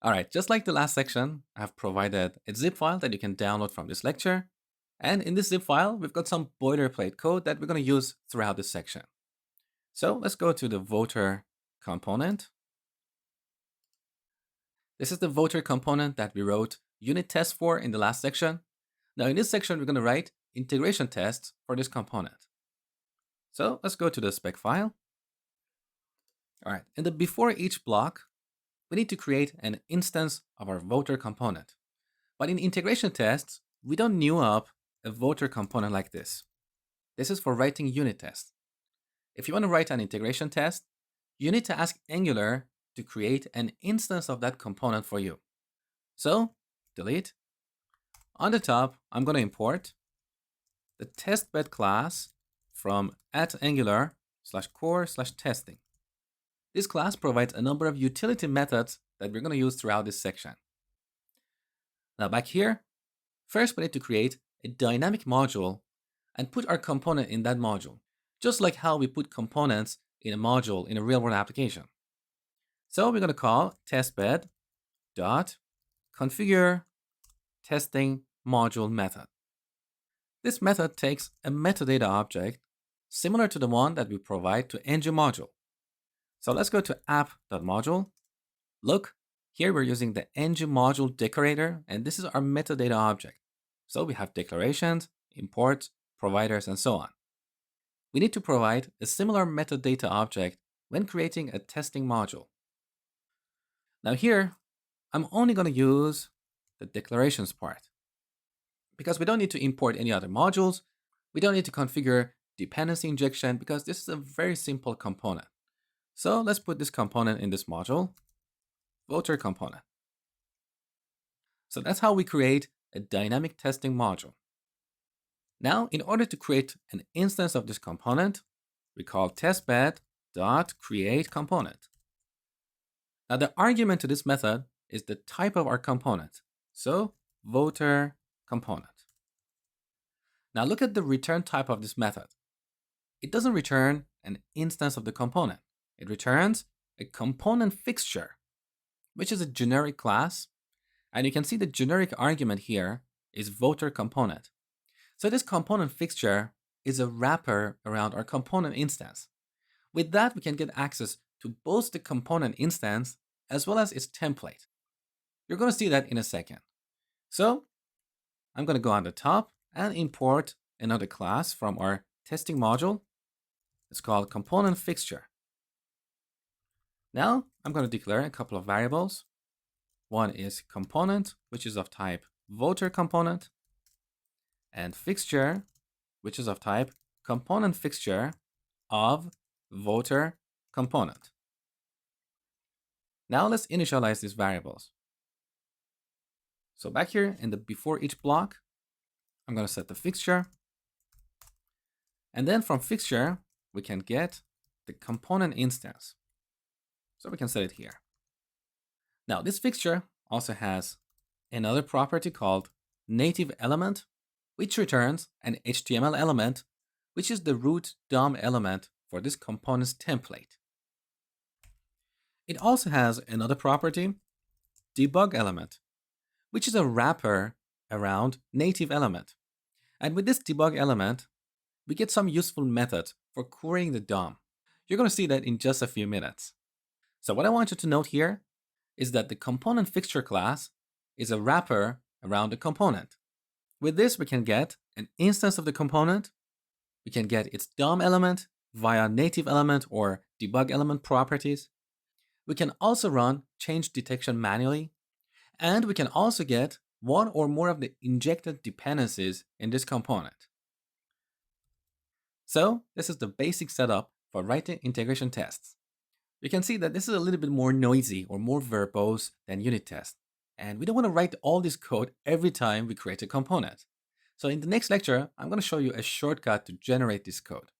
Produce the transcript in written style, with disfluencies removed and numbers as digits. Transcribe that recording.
All right, just like the last section, I've provided a zip file that you can download from this lecture. And in this zip file, we've got some boilerplate code that we're going to use throughout this section. So let's go to the voter component. This is the voter component that we wrote unit tests for in the last section. Now in this section, we're going to write integration tests for this component. So let's go to the spec file. All right, and before each block, we need to create an instance of our voter component. But in integration tests, we don't new up a voter component like this. This is for writing unit tests. If you want to write an integration test, you need to ask Angular to create an instance of that component for you. So delete. On the top, I'm going to import the testbed class from @angular/core/testing. This class provides a number of utility methods that we're going to use throughout this section. Now back here, first we need to create a dynamic module and put our component in that module, just like how we put components in a module in a real-world application. So we're going to call testbed.configure testing module method. This method takes a metadata object similar to the one that we provide to ng module. So let's go to app.module. Look, here we're using the ng module decorator, and this is our metadata object. So we have declarations, imports, providers, and so on. We need to provide a similar metadata object when creating a testing module. Now here, I'm only going to use the declarations part because we don't need to import any other modules. We don't need to configure dependency injection because this is a very simple component. So let's put this component in this module, voter component. So that's how we create a dynamic testing module. Now, in order to create an instance of this component, we call testbed.createComponent. Now, the argument to this method is the type of our component. So, voter component. Now, look at the return type of this method. It doesn't return an instance of the component. It returns a component fixture, which is a generic class. And you can see the generic argument here is voter component. So this component fixture is a wrapper around our component instance. With that, we can get access to both the component instance as well as its template. You're going to see that in a second. So I'm going to go on the top and import another class from our testing module. It's called component fixture. Now I'm going to declare a couple of variables. One is component, which is of type voter component, and fixture, which is of type component fixture of voter component. Now let's initialize these variables. So back here in the before each block, I'm going to set the fixture. And then from fixture, we can get the component instance. So we can set it here. Now this fixture also has another property called native element, which returns an HTML element, which is the root DOM element for this component's template. It also has another property, debug element, which is a wrapper around native element. And with this debug element, we get some useful methods for querying the DOM. You're going to see that in just a few minutes. So what I want you to note here is that the component fixture class is a wrapper around the component. With this, we can get an instance of the component. We can get its DOM element via native element or debug element properties. We can also run change detection manually. And we can also get one or more of the injected dependencies in this component. So this is the basic setup for writing integration tests. You can see that this is a little bit more noisy or more verbose than unit tests. And we don't want to write all this code every time we create a component. So in the next lecture, I'm going to show you a shortcut to generate this code.